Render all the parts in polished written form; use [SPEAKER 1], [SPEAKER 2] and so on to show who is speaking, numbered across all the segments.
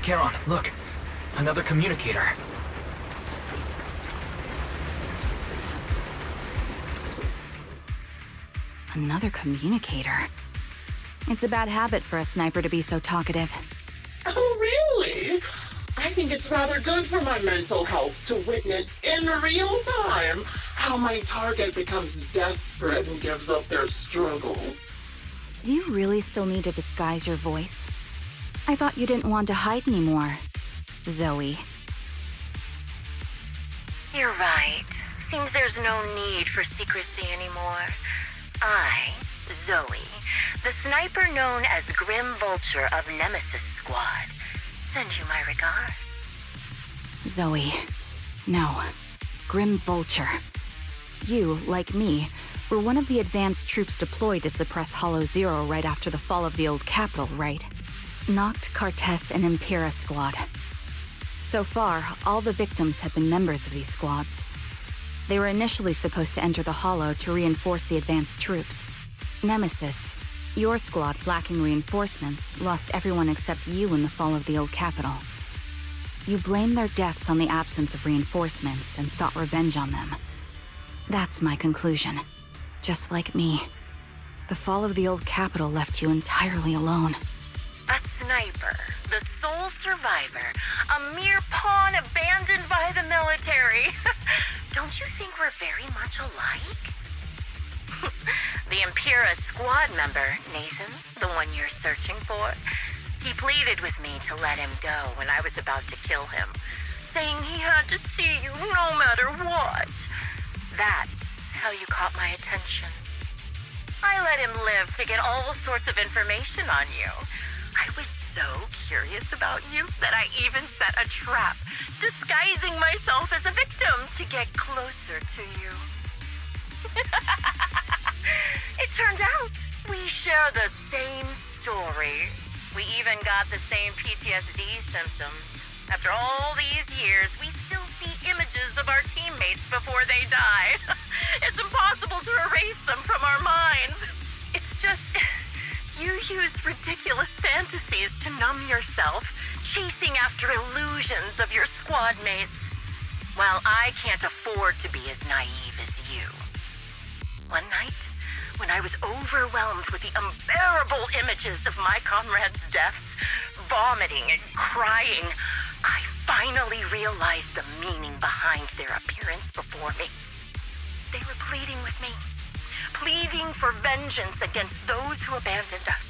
[SPEAKER 1] Charon, look. Another communicator.
[SPEAKER 2] Another communicator? It's a bad habit for a sniper to be so talkative.
[SPEAKER 3] Oh, really? I think it's rather good for my mental health to witness in real time how my target becomes desperate and gives up their struggle.
[SPEAKER 2] Do you really still need to disguise your voice? I thought you didn't want to hide anymore, Zoe.
[SPEAKER 4] You're right. Seems there's no need for secrecy anymore. I, Zoe, the sniper known as Grim Vulture of Nemesis Squad, send you my regards.
[SPEAKER 2] Zoe. No. Grim Vulture. You, like me, were one of the advanced troops deployed to suppress Hollow Zero right after the fall of the old capital, right? Noct, Cartes, and Impera Squad. So far, all the victims have been members of these squads. They were initially supposed to enter the Hollow to reinforce the advanced troops. Nemesis, your squad lacking reinforcements, lost everyone except you in the fall of the old capital. You blamed their deaths on the absence of reinforcements and sought revenge on them. That's my conclusion. Just like me. The fall of the old capital left you entirely alone.
[SPEAKER 4] A sniper, the sole survivor, a mere pawn abandoned by the military. Don't you think we're very much alike? The Impera squad member, Nathan, the one you're searching for, he pleaded with me to let him go when I was about to kill him, saying he had to see you no matter what. That's how you caught my attention. I let him live to get all sorts of information on you. I was so curious about you that I even set a trap, disguising myself as a victim to get closer to you. It turned out we share the same story. We even got the same PTSD symptoms. After all these years, we still see images of our teammates before they die. It's impossible to erase them from our minds. It's just, you use ridiculous fantasies to numb yourself, chasing after illusions of your squad mates. While I can't afford to be as naive as you. One night, when I was overwhelmed with the unbearable images of my comrades' deaths, vomiting and crying, I finally realized the meaning behind their appearance before me. They were pleading with me, pleading for vengeance against those who abandoned us,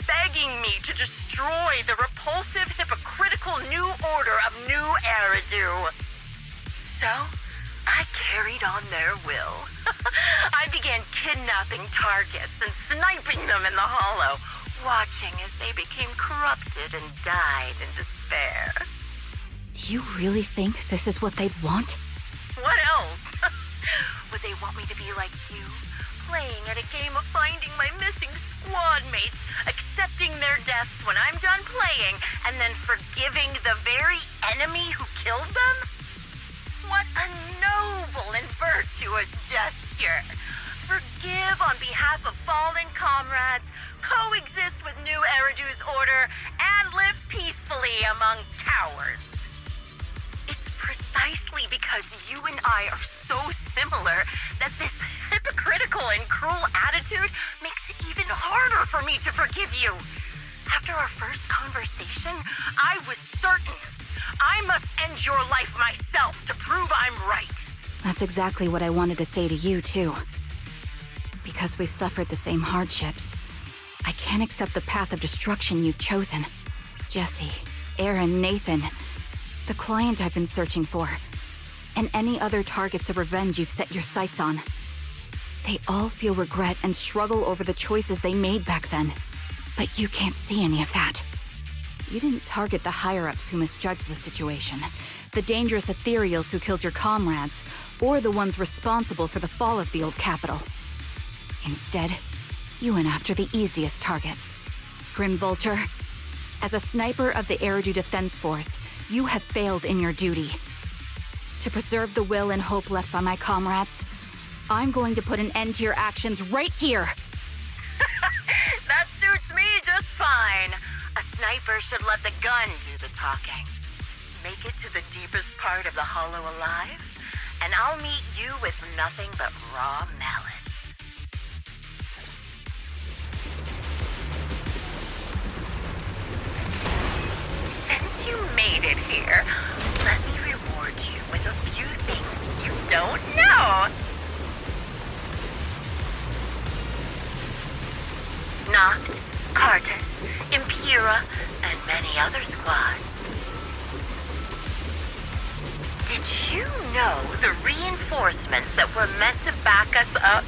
[SPEAKER 4] begging me to destroy the repulsive, hypocritical new order of New Eridu. So, I carried on their will. I began kidnapping targets and sniping them in the Hollow, watching as they became corrupted and died in despair.
[SPEAKER 2] Do you really think this is what they'd want?
[SPEAKER 4] What else? Would they want me to be like you, playing at a game of finding my missing squad mates, accepting their deaths when I'm done playing, and then forgiving the very enemy who killed them? What a noble and virtuous gesture! Forgive on behalf of fallen comrades, coexist with New Eridu's order, and live peacefully among cowards. It's precisely because you and I are so similar that this hypocritical and cruel attitude makes it even harder for me to forgive you. After our first conversation, I was certain I must end your life myself to prove I'm right.
[SPEAKER 2] That's exactly what I wanted to say to you, too. Because we've suffered the same hardships, I can't accept the path of destruction you've chosen. Jesse, Aaron, Nathan, the client I've been searching for, and any other targets of revenge you've set your sights on. They all feel regret and struggle over the choices they made back then. But you can't see any of that. You didn't target the higher-ups who misjudged the situation, the dangerous ethereals who killed your comrades, or the ones responsible for the fall of the old capital. Instead, you went after the easiest targets. Grim Vulture, as a sniper of the Eridu Defense Force, you have failed in your duty. To preserve the will and hope left by my comrades, I'm going to put an end to your actions right here!
[SPEAKER 4] That suits me just fine. A sniper should let the gun do the talking. Make it to the deepest part of the Hollow alive, and I'll meet you with nothing but raw malice. Since you made it here, let me reward you with a few things you don't know. Noct, Cartus, Impera, and many other squads. Did you know the reinforcements that were meant to back us up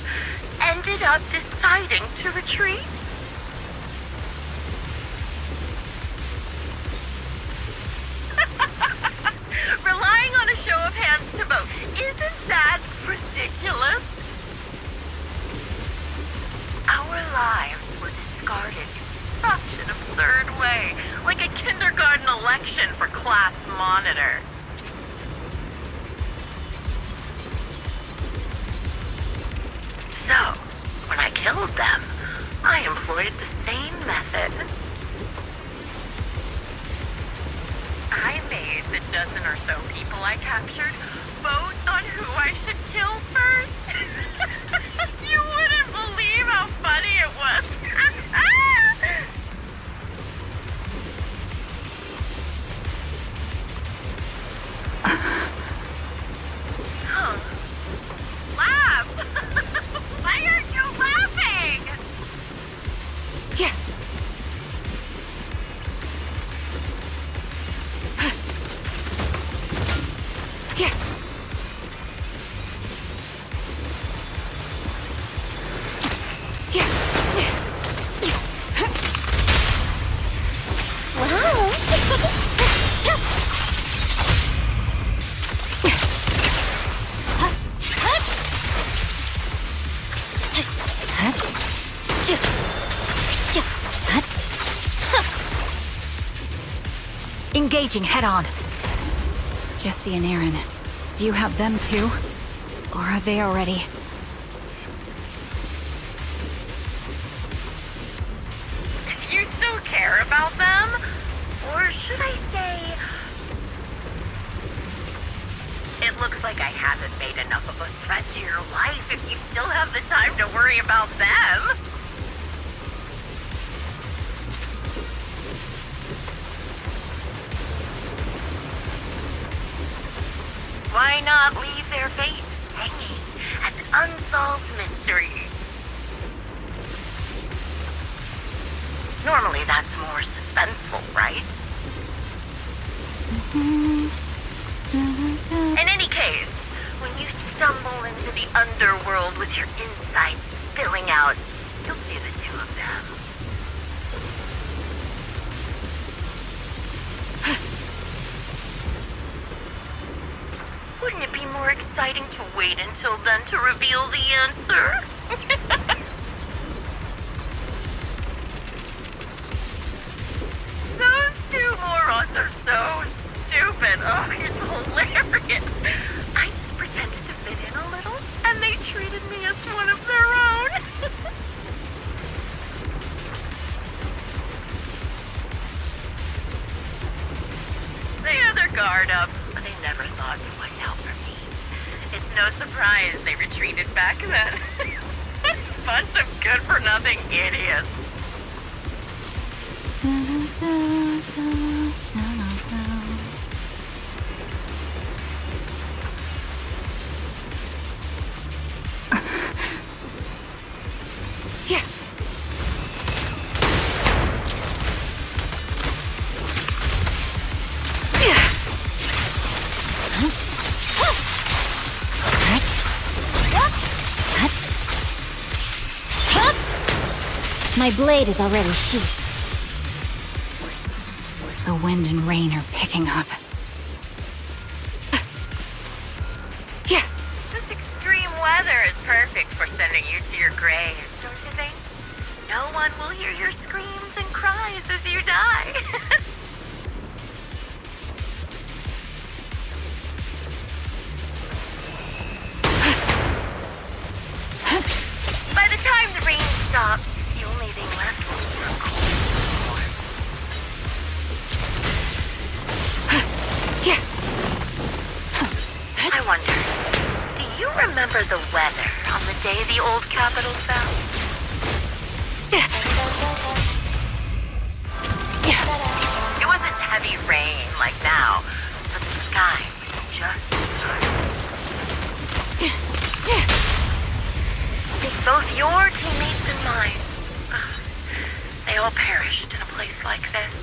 [SPEAKER 4] ended up deciding to retreat? Relying on a show of hands to vote, isn't that ridiculous? Our lives were discarded in such an absurd way, like a kindergarten election for class monitor. So, when I killed them, I employed the same method. I made the dozen or so people I captured vote on who I should kill first. You wouldn't believe how funny it was. Huh. Laugh! Why aren't you laughing?
[SPEAKER 2] Yeah. Yeah. Engaging head-on. Jesse and Aaron, do you have them too? Or are they already...
[SPEAKER 4] You still care about them? Or should I say... It looks like I haven't made enough of a threat to your life if you still have the time to worry about them. Why not leave their fate hanging as an unsolved mystery? Normally that's more suspenseful, right? In any case, when you stumble into the underworld with your insides spilling out, you'll see the two of them. Wouldn't it be more exciting to wait until then to reveal the answer? Those two morons are so stupid. Oh, it's hilarious. I just pretended to fit in a little, and they treated me as one of their own. They had their guard up, but they never thought to watch out for me. It's no surprise they retreated back then. Bunch of good-for-nothing idiots.
[SPEAKER 2] Yeah.
[SPEAKER 5] My blade is already sheathed.
[SPEAKER 2] The wind and rain are picking up. Yeah.
[SPEAKER 4] This extreme weather is perfect for sending you to your grave, don't you think? No one will hear your screams and cries as you die. By the time the rain stops, the only thing left will be your cold remember the weather on the day the old Capitol fell? It wasn't heavy rain like now, but the sky just started. Both your teammates and mine, they all perished in a place like this.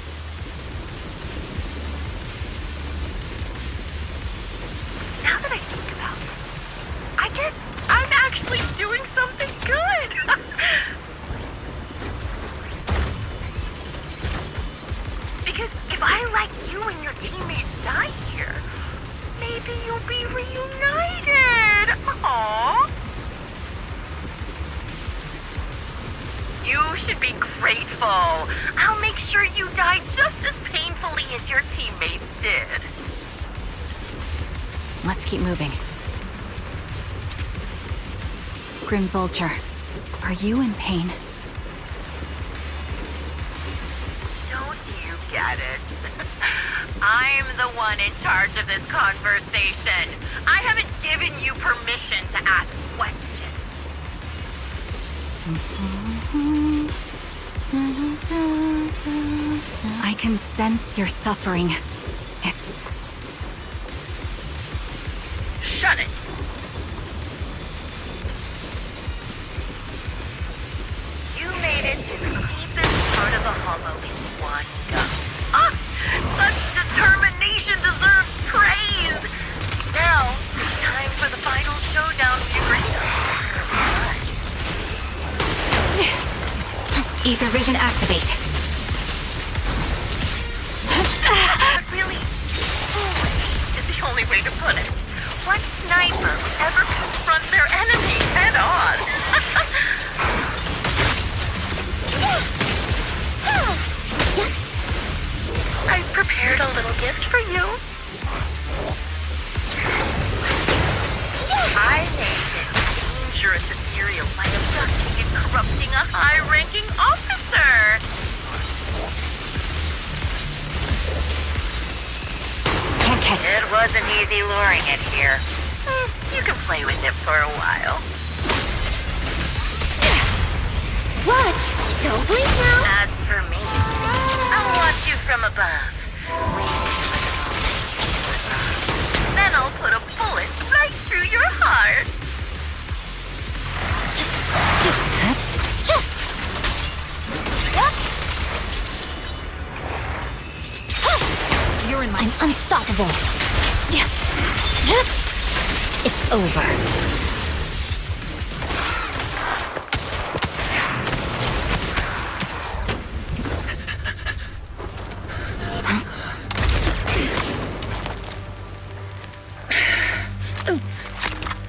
[SPEAKER 4] Now that I think about it, I guess I'm actually doing something good. Because if I, like you and your teammates, die here, maybe you'll be reunited. Aww. You should be grateful. I'll make sure you die just as painfully as your teammates did.
[SPEAKER 2] Let's keep moving. Grim Vulture, are you in pain?
[SPEAKER 4] Don't you get it? I'm the one in charge of this conversation. I haven't given you permission to ask questions.
[SPEAKER 2] I can sense your suffering. It's...
[SPEAKER 4] Shut it. You made it to the deepest part of the hollow in one go. Ah! Such determination deserves praise! Now, it's time for the final showdown with Urania.
[SPEAKER 2] Ether vision activate.
[SPEAKER 4] But really, foolish is the only way to put it. What sniper would ever confront their enemy head on? I've prepared a little gift for you. I made it dangerous ethereal by abducting and corrupting a high-ranking officer.
[SPEAKER 2] Can't catch it.
[SPEAKER 4] It wasn't easy luring it here. You can play with it for a while.
[SPEAKER 2] Watch! Don't blink now!
[SPEAKER 4] As for me, I'll watch you from above. Then I'll put a bullet right through your heart.
[SPEAKER 2] You're in my... I'm unstoppable. It's over.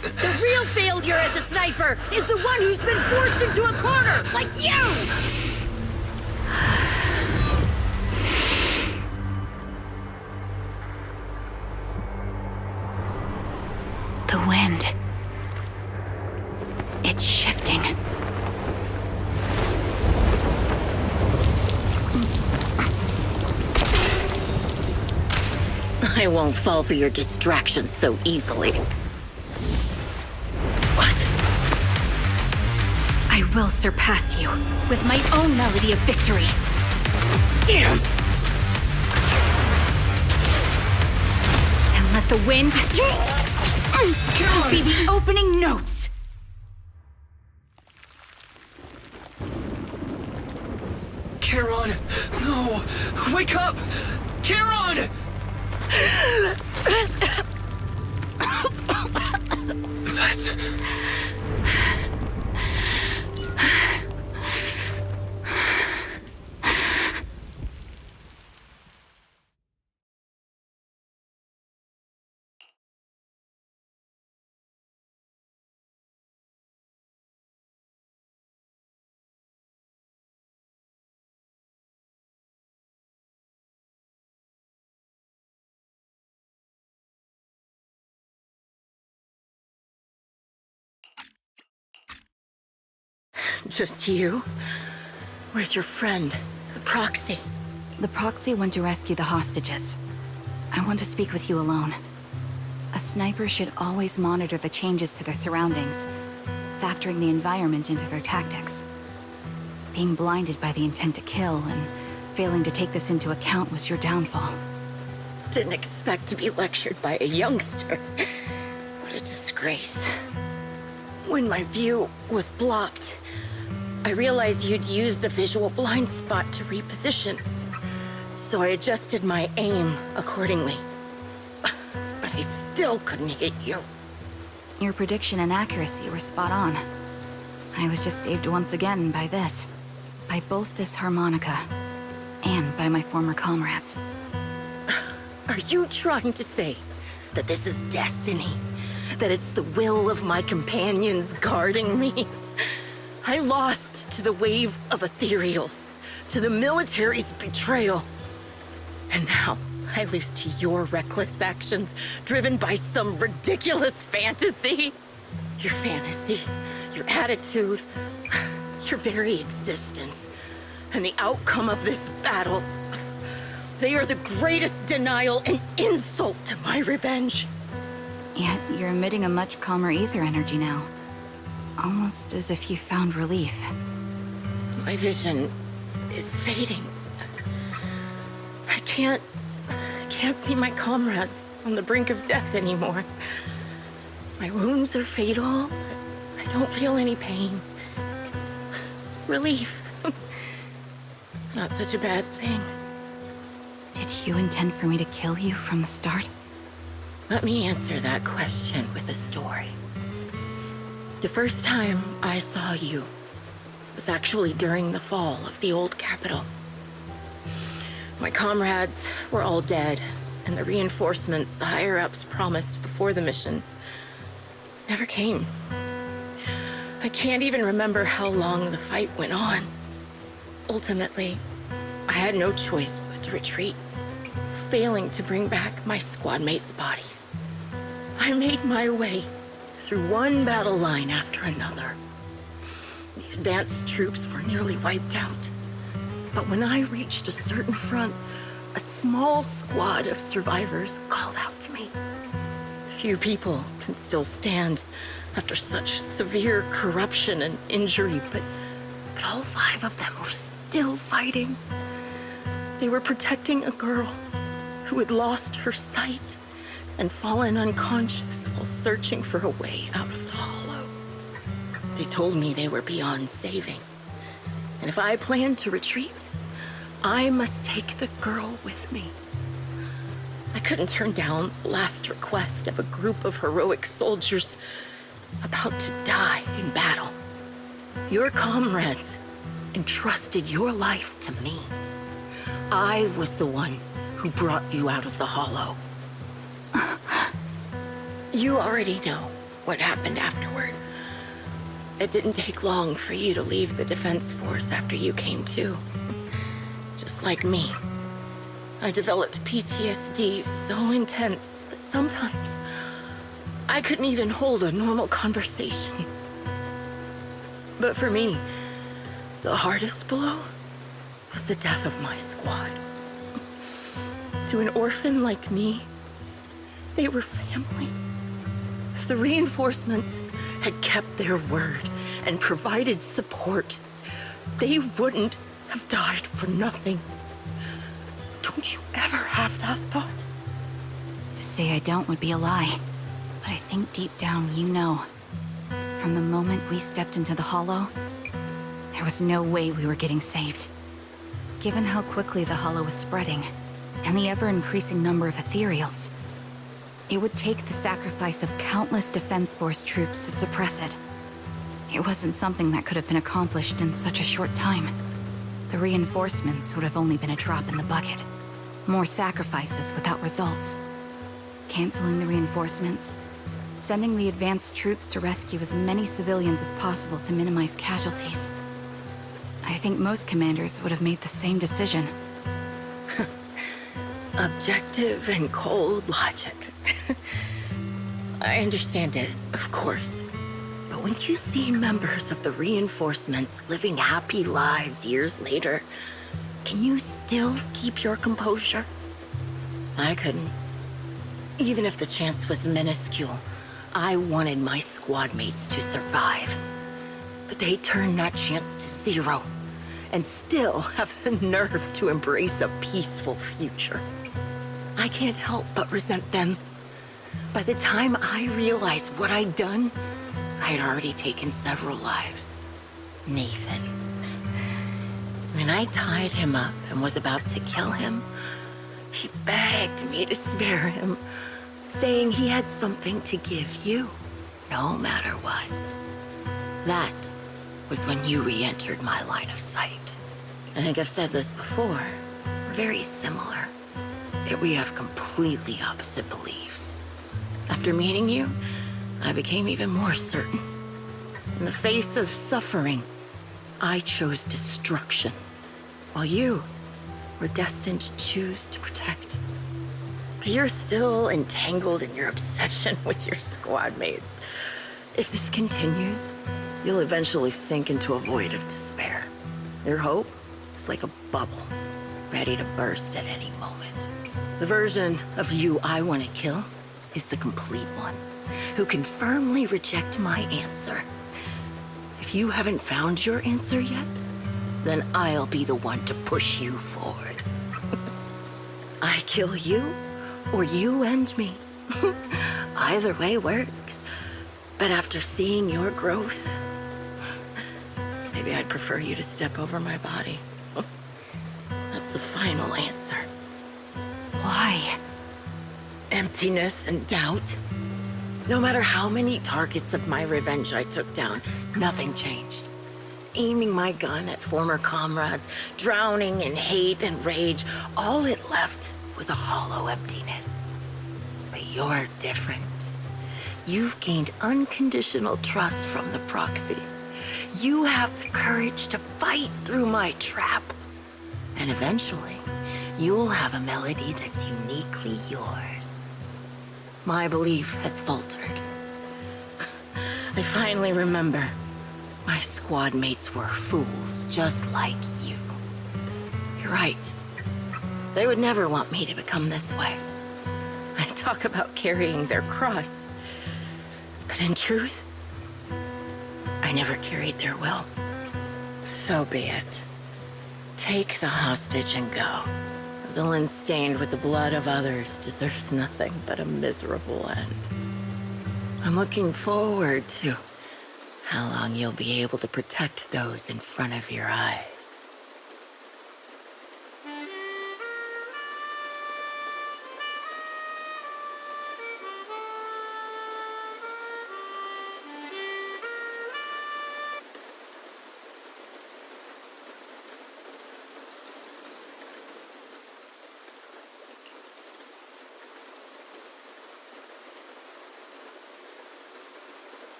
[SPEAKER 5] The real failure as a sniper is the one who's been forced into a corner, like you!
[SPEAKER 2] The wind. It's shifting.
[SPEAKER 5] I won't fall for your distractions so easily. What?
[SPEAKER 2] I will surpass you with my own melody of victory.
[SPEAKER 5] Damn!
[SPEAKER 2] And let the wind be the opening notes.
[SPEAKER 1] Charon! No! Wake up! Charon! That's...
[SPEAKER 5] Just you? Where's your friend, the proxy?
[SPEAKER 2] The proxy went to rescue the hostages. I want to speak with you alone. A sniper should always monitor the changes to their surroundings, factoring the environment into their tactics. Being blinded by the intent to kill and failing to take this into account was your downfall.
[SPEAKER 5] Didn't expect to be lectured by a youngster. What a disgrace. When my view was blocked, I realized you'd used the visual blind spot to reposition. So I adjusted my aim accordingly. But I still couldn't hit you.
[SPEAKER 2] Your prediction and accuracy were spot on. I was just saved once again by this. By both this harmonica and by my former comrades.
[SPEAKER 5] Are you trying to say that this is destiny? That it's the will of my companions guarding me? I lost to the wave of ethereals, to the military's betrayal. And now I lose to your reckless actions, driven by some ridiculous fantasy. Your fantasy, your attitude, your very existence, and the outcome of this battle. They are the greatest denial and insult to my revenge.
[SPEAKER 2] Yet you're emitting a much calmer ether energy now. Almost as if you found relief.
[SPEAKER 5] My vision is fading. I can't see my comrades on the brink of death anymore. My wounds are fatal. I don't feel any pain. Relief. It's not such a bad thing.
[SPEAKER 2] Did you intend for me to kill you from the start?
[SPEAKER 5] Let me answer that question with a story. The first time I saw you was actually during the fall of the old capital. My comrades were all dead, and the reinforcements the higher-ups promised before the mission never came. I can't even remember how long the fight went on. Ultimately, I had no choice but to retreat, failing to bring back my squad mates' bodies. I made my way through one battle line after another. The advanced troops were nearly wiped out. But when I reached a certain front, a small squad of survivors called out to me. Few people can still stand after such severe corruption and injury, but all 5 of them were still fighting. They were protecting a girl who had lost her sight and fallen unconscious while searching for a way out of the hollow. They told me they were beyond saving, and if I planned to retreat, I must take the girl with me. I couldn't turn down the last request of a group of heroic soldiers about to die in battle. Your comrades entrusted your life to me. I was the one who brought you out of the hollow. You already know what happened afterward. It didn't take long for you to leave the Defense Force after you came to. Just like me. I developed PTSD so intense that sometimes I couldn't even hold a normal conversation. But for me, the hardest blow was the death of my squad. To an orphan like me, they were family. If the reinforcements had kept their word and provided support, they wouldn't have died for nothing. Don't you ever have that thought?
[SPEAKER 2] To say I don't would be a lie. But I think deep down you know. From the moment we stepped into the hollow, there was no way we were getting saved. Given how quickly the hollow was spreading, and the ever-increasing number of ethereals, it would take the sacrifice of countless Defense Force troops to suppress it. It wasn't something that could have been accomplished in such a short time. The reinforcements would have only been a drop in the bucket. More sacrifices without results. Canceling the reinforcements, sending the advanced troops to rescue as many civilians as possible to minimize casualties. I think most commanders would have made the same decision.
[SPEAKER 5] Objective and cold logic. I understand it, of course. But when you see members of the reinforcements living happy lives years later, can you still keep your composure? I couldn't. Even if the chance was minuscule, I wanted my squad mates to survive. But they turned that chance to zero, and still have the nerve to embrace a peaceful future. I can't help but resent them. By the time I realized what I'd done, I had already taken several lives. Nathan. When I tied him up and was about to kill him, he begged me to spare him, saying he had something to give you, no matter what. That was when you re-entered my line of sight. I think I've said this before. We're very similar, yet we have completely opposite beliefs. After meeting you, I became even more certain. In the face of suffering, I chose destruction, while you were destined to choose to protect. But you're still entangled in your obsession with your squad mates. If this continues, you'll eventually sink into a void of despair. Your hope is like a bubble, ready to burst at any moment. The version of you I want to kill is the complete one, who can firmly reject my answer. If you haven't found your answer yet, then I'll be the one to push you forward. I kill you, or you end me. Either way works. But after seeing your growth, maybe I'd prefer you to step over my body. That's the final answer.
[SPEAKER 2] Why?
[SPEAKER 5] Emptiness and doubt. No matter how many targets of my revenge I took down, nothing changed. Aiming my gun at former comrades, drowning in hate and rage, all it left was a hollow emptiness. But you're different. You've gained unconditional trust from the proxy. You have the courage to fight through my trap. And eventually, you'll have a melody that's uniquely yours. My belief has faltered. I finally remember. My squad mates were fools, just like you. You're right. They would never want me to become this way. I talk about carrying their cross. But in truth, I never carried their will. So be it. Take the hostage and go. A villain stained with the blood of others deserves nothing but a miserable end. I'm looking forward to how long you'll be able to protect those in front of your eyes.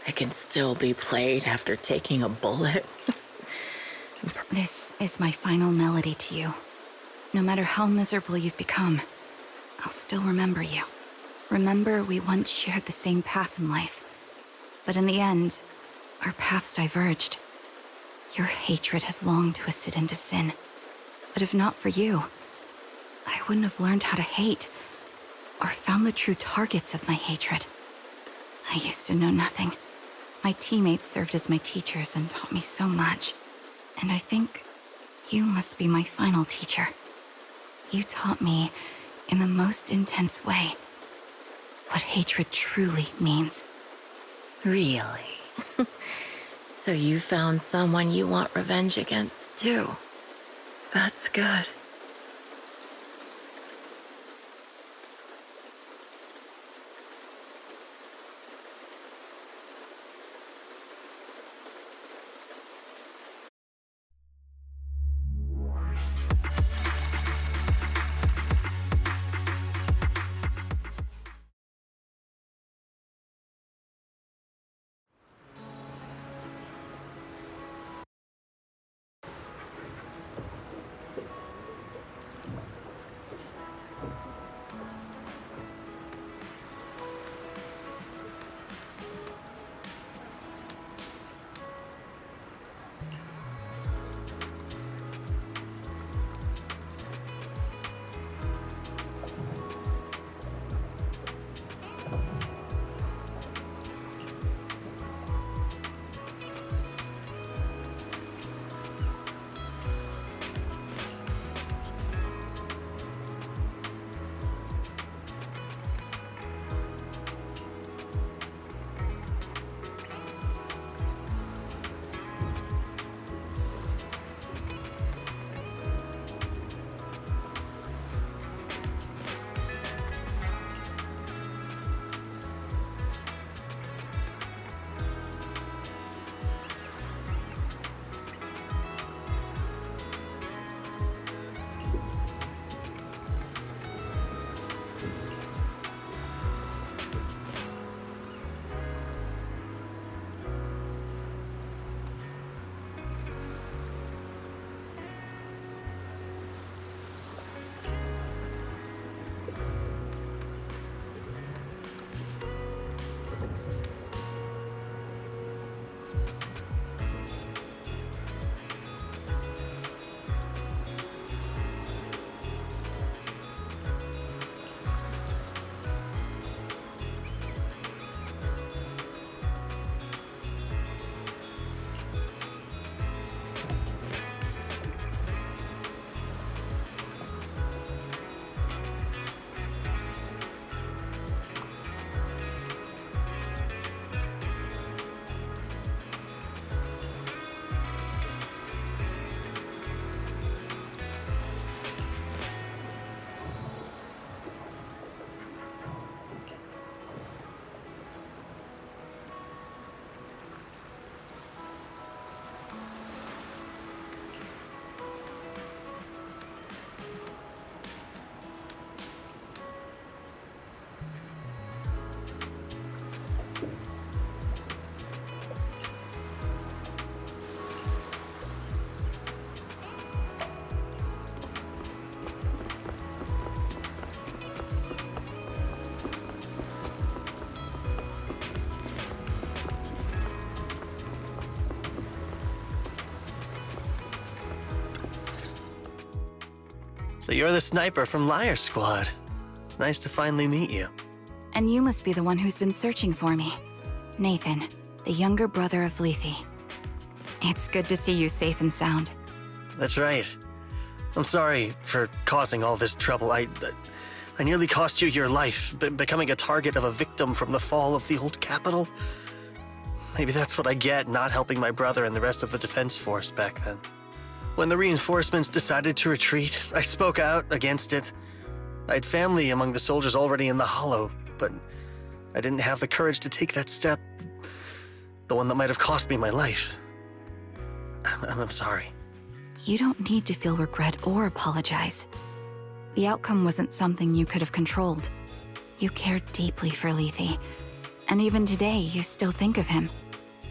[SPEAKER 5] It can still be played after taking a bullet.
[SPEAKER 2] This is my final melody to you. No matter how miserable you've become, I'll still remember you. Remember we once shared the same path in life. But in the end, our paths diverged. Your hatred has long twisted into sin. But if not for you, I wouldn't have learned how to hate, or found the true targets of my hatred. I used to know nothing. My teammates served as my teachers and taught me so much. And I think you must be my final teacher. You taught me, in the most intense way, what hatred truly means.
[SPEAKER 5] Really? So you found someone you want revenge against, too. That's good.
[SPEAKER 6] So you're the sniper from Liar Squad. It's nice to finally meet you.
[SPEAKER 2] And you must be the one who's been searching for me. Nathan, the younger brother of Lethe. It's good to see you safe and sound.
[SPEAKER 6] That's right. I'm sorry for causing all this trouble. I nearly cost you your life, becoming a target of a victim from the fall of the old capital. Maybe that's what I get not helping my brother and the rest of the defense force back then. When the reinforcements decided to retreat, I spoke out against it. I had family among the soldiers already in the Hollow, but I didn't have the courage to take that step, the one that might have cost me my life. I'm sorry.
[SPEAKER 2] You don't need to feel regret or apologize. The outcome wasn't something you could have controlled. You cared deeply for Lethe, and even today you still think of him.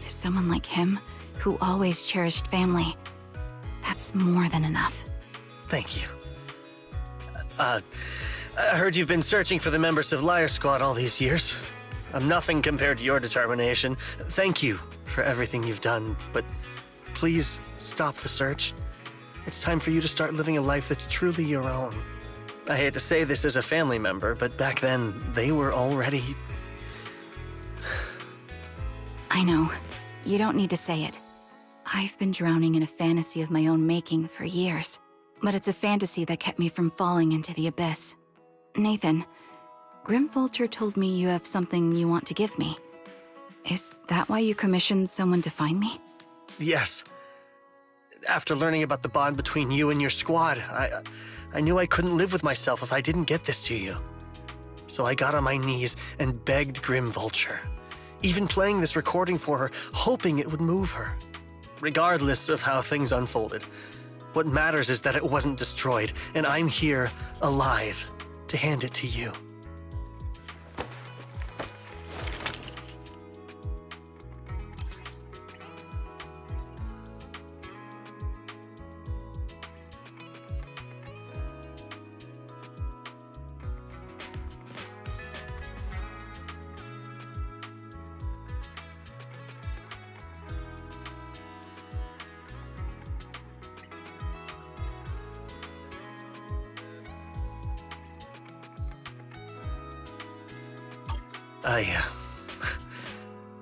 [SPEAKER 2] To someone like him, who always cherished family, that's more than enough.
[SPEAKER 6] Thank you. I heard you've been searching for the members of Liar Squad all these years. I'm nothing compared to your determination. Thank you for everything you've done, but please stop the search. It's time for you to start living a life that's truly your own. I hate to say this as a family member, but back then, they were already...
[SPEAKER 2] I know. You don't need to say it. I've been drowning in a fantasy of my own making for years, but it's a fantasy that kept me from falling into the abyss. Nathan, Grim Vulture told me you have something you want to give me. Is that why you commissioned someone to find me?
[SPEAKER 6] Yes. After learning about the bond between you and your squad, I knew I couldn't live with myself if I didn't get this to you. So I got on my knees and begged Grim Vulture, even playing this recording for her, hoping it would move her. Regardless of how things unfolded, what matters is that it wasn't destroyed, and I'm here, alive, to hand it to you.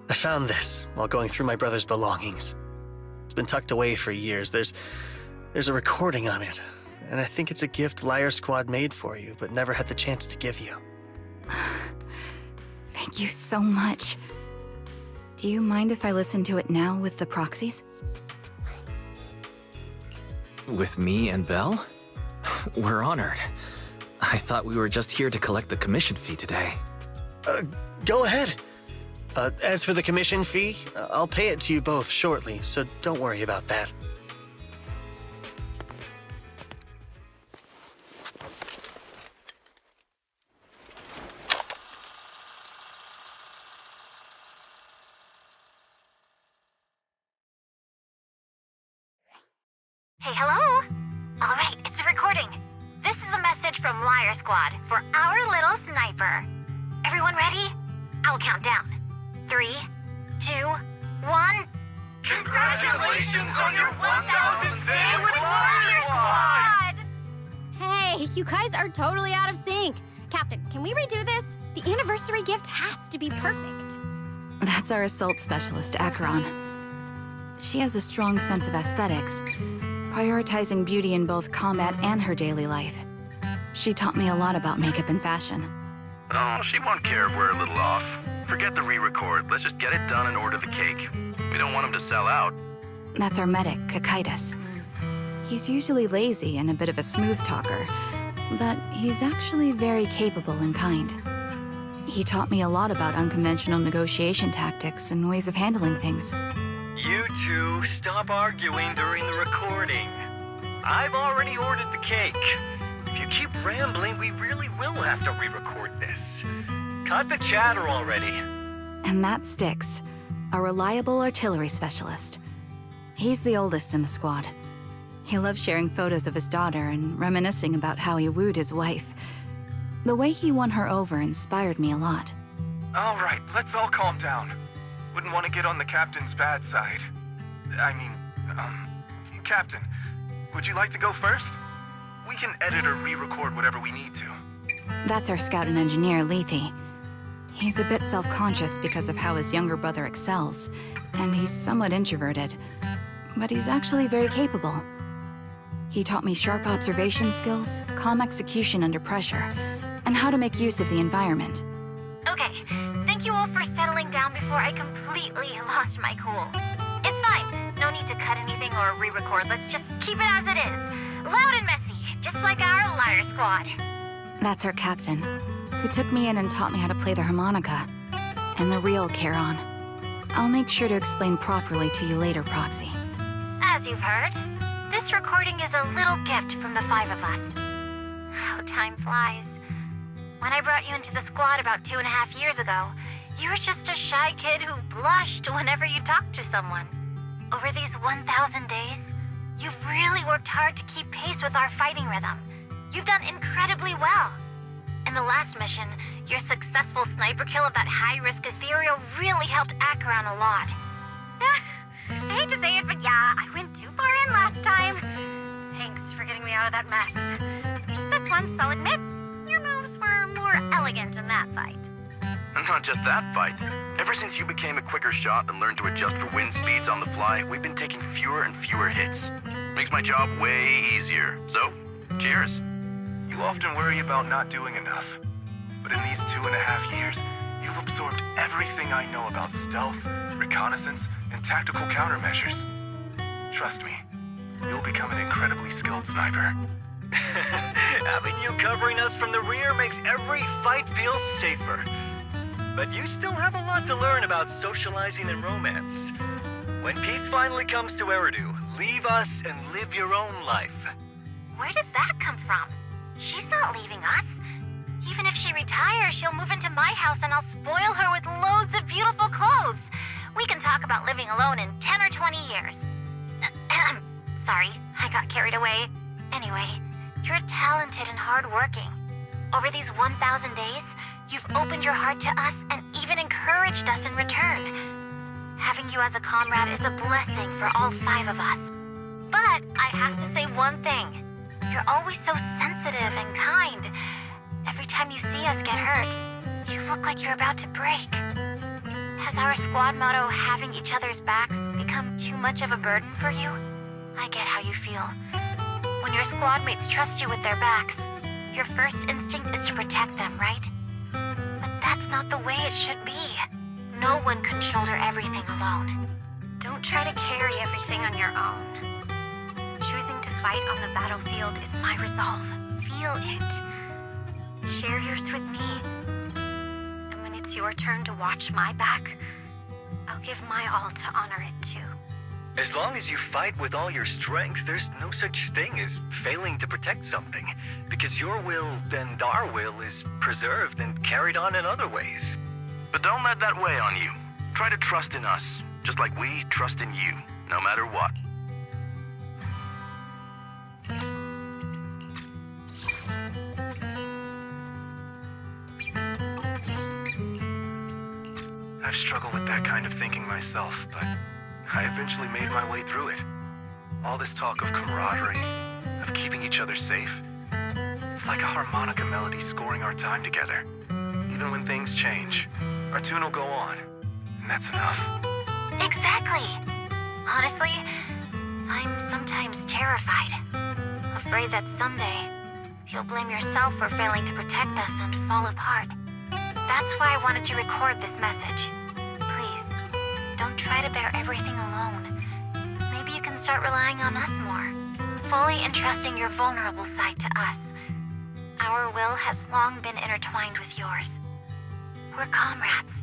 [SPEAKER 6] I found this while going through my brother's belongings. It's been tucked away for years. There's a recording on it, and I think it's a gift Liar Squad made for you, but never had the chance to give you.
[SPEAKER 2] Thank you so much. Do you mind if I listen to it now with the proxies?
[SPEAKER 1] With me and Belle? We're honored. I thought we were just here to collect the commission fee today.
[SPEAKER 6] Go ahead. As for the commission fee, I'll pay it to you both shortly, so don't worry about that.
[SPEAKER 7] Hey, hello? All right, it's a recording. This is a message from Liar Squad for our little sniper. Everyone ready? I'll count down. 3, 2, 1.
[SPEAKER 3] Congratulations on your 1000th day with
[SPEAKER 7] Liar Squad!
[SPEAKER 8] Hey, you guys are totally out of sync. Captain, can we redo this? The anniversary gift has to be perfect.
[SPEAKER 2] That's our assault specialist, Acheron. She has a strong sense of aesthetics, prioritizing beauty in both combat and her daily life. She taught me a lot about makeup and fashion.
[SPEAKER 9] Oh, she won't care if we're a little off. Forget the re-record. Let's just get it done and order the cake. We don't want him to sell out.
[SPEAKER 2] That's our medic, Kakaitis. He's usually lazy and a bit of a smooth talker, but he's actually very capable and kind. He taught me a lot about unconventional negotiation tactics and ways of handling things.
[SPEAKER 10] You two, stop arguing during the recording. I've already ordered the cake. If you keep rambling, we really will have to re-record this. Cut the chatter already.
[SPEAKER 2] And that Styx, a reliable artillery specialist. He's the oldest in the squad. He loves sharing photos of his daughter and reminiscing about how he wooed his wife. The way he won her over inspired me a lot.
[SPEAKER 11] All right, let's all calm down. Wouldn't want to get on the captain's bad side. Captain, would you like to go first? We can edit or re-record whatever we need to.
[SPEAKER 2] That's our scout and engineer, Lethe. He's a bit self-conscious because of how his younger brother excels, and he's somewhat introverted. But he's actually very capable. He taught me sharp observation skills, calm execution under pressure, and how to make use of the environment.
[SPEAKER 7] Okay, thank you all for settling down before I completely lost my cool. It's fine. No need to cut anything or re-record. Let's just keep it as it is. Loud and messy, just like our Liar Squad.
[SPEAKER 2] That's our captain, who took me in and taught me how to play the harmonica. And the real Charon. I'll make sure to explain properly to you later, Proxy.
[SPEAKER 7] As you've heard, this recording is a little gift from the 5 of us. How time flies. When I brought you into the squad about 2.5 years ago, you were just a shy kid who blushed whenever you talked to someone. Over these 1,000 days, you've really worked hard to keep pace with our fighting rhythm. You've done incredibly well. In the last mission, your successful sniper kill of that high-risk ethereal really helped Acheron a lot. I hate to say it, but yeah, I went too far in last time. Thanks for getting me out of that mess. Just this once, I'll admit, your moves were more elegant in that fight.
[SPEAKER 9] And not just that fight. Ever since you became a quicker shot and learned to adjust for wind speeds on the fly, we've been taking fewer and fewer hits. Makes my job way easier. So, cheers.
[SPEAKER 11] You often worry about not doing enough. But in these 2.5 years, you've absorbed everything I know about stealth, reconnaissance, and tactical countermeasures. Trust me, you'll become an incredibly skilled sniper.
[SPEAKER 10] Having you covering us from the rear makes every fight feel safer. But you still have a lot to learn about socializing and romance. When peace finally comes to Eridu, leave us and live your own life.
[SPEAKER 7] Where did that come from? She's not leaving us. Even if she retires, she'll move into my house and I'll spoil her with loads of beautiful clothes. We can talk about living alone in 10 or 20 years. Sorry, I got carried away. Anyway, you're talented and hardworking. Over these 1,000 days, you've opened your heart to us and even encouraged us in return. Having you as a comrade is a blessing for all 5 of us. But I have to say one thing. You're always so sensitive and kind. Every time you see us get hurt, you look like you're about to break. Has our squad motto, having each other's backs, become too much of a burden for you? I get how you feel. When your squad mates trust you with their backs, your first instinct is to protect them, right? But that's not the way it should be. No one can shoulder everything alone. Don't try to carry everything on your own. Choosing to fight on the battlefield is my resolve. Feel it. Share yours with me. And when it's your turn to watch my back, I'll give my all to honor it too.
[SPEAKER 10] As long as you fight with all your strength, there's no such thing as failing to protect something, because your will and our will is preserved and carried on in other ways.
[SPEAKER 9] But don't let that weigh on you. Try to trust in us, just like we trust in you, no matter what.
[SPEAKER 11] I've struggled with that kind of thinking myself, but I eventually made my way through it. All this talk of camaraderie, of keeping each other safe, it's like a harmonica melody scoring our time together. Even when things change, our tune will go on, and that's enough.
[SPEAKER 7] Exactly. Honestly, I'm sometimes terrified. Afraid that someday, you'll blame yourself for failing to protect us and fall apart. That's why I wanted to record this message. Please, don't try to bear everything alone. Maybe you can start relying on us more, fully entrusting your vulnerable side to us. Our will has long been intertwined with yours. We're comrades.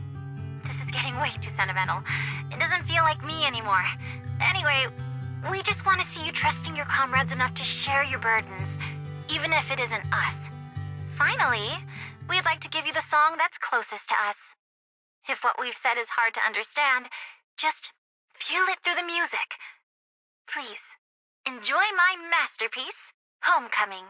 [SPEAKER 7] This is getting way too sentimental. It doesn't feel like me anymore. Anyway, we just want to see you trusting your comrades enough to share your burdens, even if it isn't us. Finally, we'd like to give you the song that's closest to us. If what we've said is hard to understand, just feel it through the music. Please, enjoy my masterpiece, Homecoming.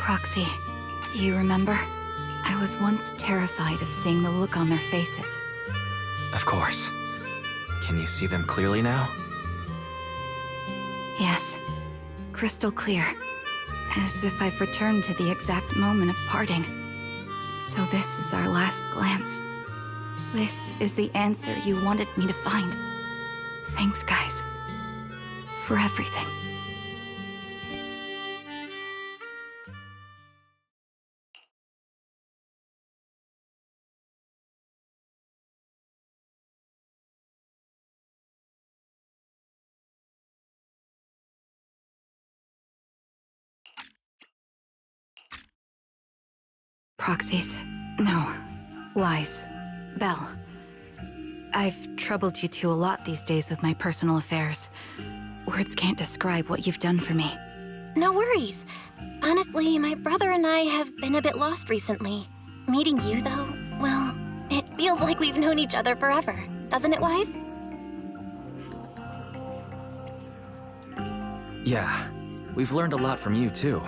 [SPEAKER 2] Proxy, do you remember? I was once terrified of seeing the look on their faces.
[SPEAKER 1] Of course. Can you see them clearly now?
[SPEAKER 2] Yes, crystal clear. As if I've returned to the exact moment of parting. So this is our last glance. This is the answer you wanted me to find. Thanks, guys. For everything. Proxies. No. Lies. Belle. I've troubled you two a lot these days with my personal affairs. Words can't describe what you've done for me.
[SPEAKER 7] No worries. Honestly, my brother and I have been a bit lost recently. Meeting you, though, well, it feels like we've known each other forever. Doesn't it, Wise?
[SPEAKER 1] Yeah. We've learned a lot from you, too.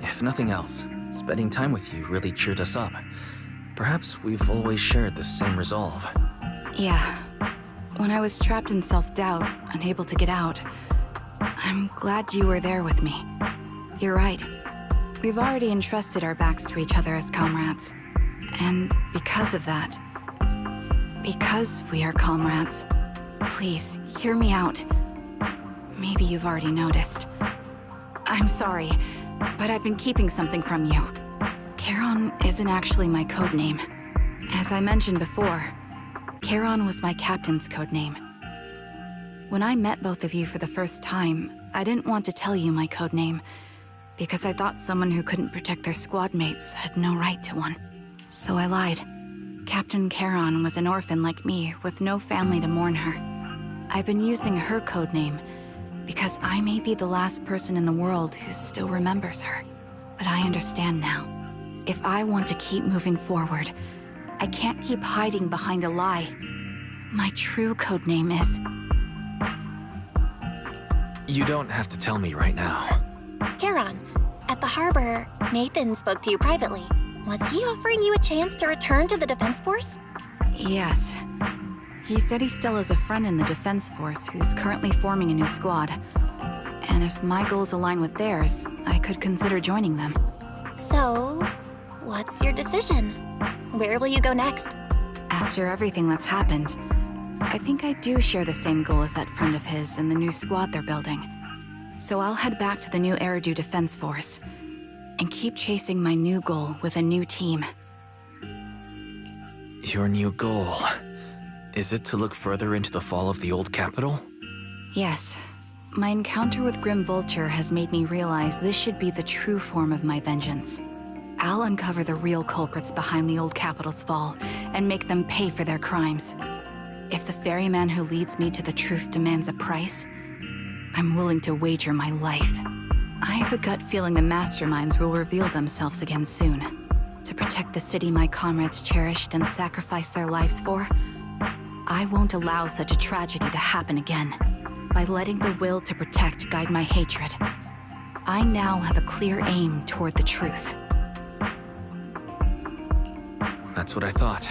[SPEAKER 1] If nothing else, spending time with you really cheered us up. Perhaps we've always shared the same resolve.
[SPEAKER 2] Yeah. When I was trapped in self-doubt, unable to get out, I'm glad you were there with me. You're right. We've already entrusted our backs to each other as comrades. And because of that, because we are comrades, please, hear me out. Maybe you've already noticed. I'm sorry, but I've been keeping something from you. Charon isn't actually my codename. As I mentioned before, Charon was my captain's codename. When I met both of you for the first time, I didn't want to tell you my codename, because I thought someone who couldn't protect their squad mates had no right to one. So I lied. Captain Charon was an orphan like me, with no family to mourn her. I've been using her codename because I may be the last person in the world who still remembers her. But I understand now. If I want to keep moving forward, I can't keep hiding behind a lie. My true codename is...
[SPEAKER 1] You don't have to tell me right now.
[SPEAKER 7] Charon, at the harbor, Nathan spoke to you privately. Was he offering you a chance to return to the Defense Force?
[SPEAKER 2] Yes. He said he still has a friend in the Defense Force who's currently forming a new squad. And if my goals align with theirs, I could consider joining them.
[SPEAKER 7] So, what's your decision? Where will you go next?
[SPEAKER 2] After everything that's happened, I think I do share the same goal as that friend of his and the new squad they're building. So I'll head back to the new Eridu Defense Force and keep chasing my new goal with a new team.
[SPEAKER 1] Your new goal... Is it to look further into the fall of the old capital?
[SPEAKER 2] Yes. My encounter with Grim Vulture has made me realize this should be the true form of my vengeance. I'll uncover the real culprits behind the old capital's fall and make them pay for their crimes. If the ferryman who leads me to the truth demands a price, I'm willing to wager my life. I have a gut feeling the masterminds will reveal themselves again soon. To protect the city my comrades cherished and sacrificed their lives for, I won't allow such a tragedy to happen again. By letting the will to protect guide my hatred, I now have a clear aim toward the truth.
[SPEAKER 1] That's what I thought.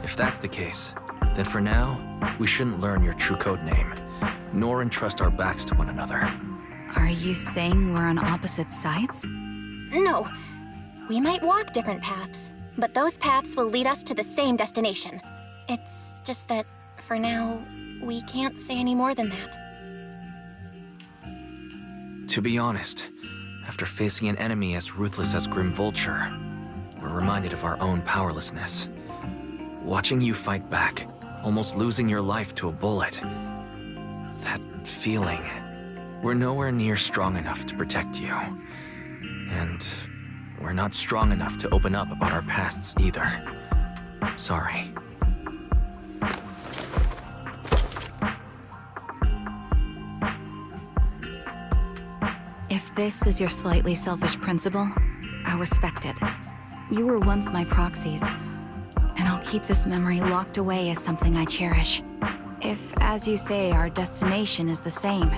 [SPEAKER 1] If that's the case, then for now, we shouldn't learn your true codename, nor entrust our backs to one another.
[SPEAKER 2] Are you saying we're on opposite sides?
[SPEAKER 7] No. We might walk different paths, but those paths will lead us to the same destination. It's just that, for now, we can't say any more than that.
[SPEAKER 1] To be honest, after facing an enemy as ruthless as Grim Vulture, we're reminded of our own powerlessness. Watching you fight back, almost losing your life to a bullet. That feeling. We're nowhere near strong enough to protect you. And we're not strong enough to open up about our pasts either. Sorry.
[SPEAKER 2] If this is your slightly selfish principle, I'll respect it. You were once my proxies, and I'll keep this memory locked away as something I cherish. If, as you say, our destination is the same,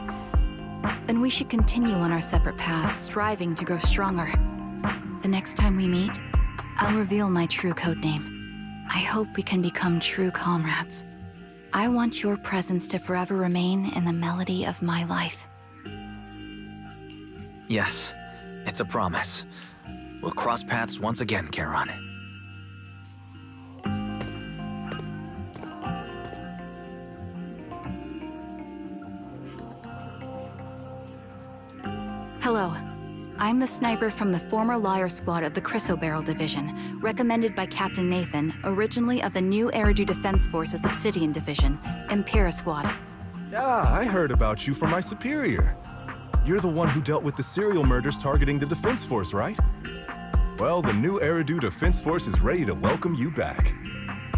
[SPEAKER 2] then we should continue on our separate paths, striving to grow stronger. The next time we meet, I'll reveal my true codename. I hope we can become true comrades. I want your presence to forever remain in the melody of my life.
[SPEAKER 1] Yes, it's a promise. We'll cross paths once again, Charon.
[SPEAKER 2] Hello. I'm the sniper from the former Liar Squad of the Chrysoberyl Division, recommended by Captain Nathan, originally of the new Eridu Defense Forces Obsidian Division, Impera Squad.
[SPEAKER 12] Yeah, I heard about you from my superior. You're the one who dealt with the serial murders targeting the Defense Force, right? Well, the new Eridu Defense Force is ready to welcome you back.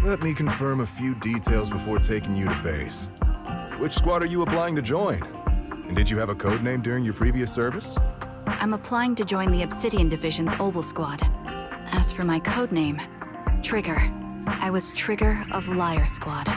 [SPEAKER 12] Let me confirm a few details before taking you to base. Which squad are you applying to join? And did you have a code name during your previous service?
[SPEAKER 2] I'm applying to join the Obsidian Division's Oval Squad. As for my codename, Trigger. I was Trigger of Liar Squad.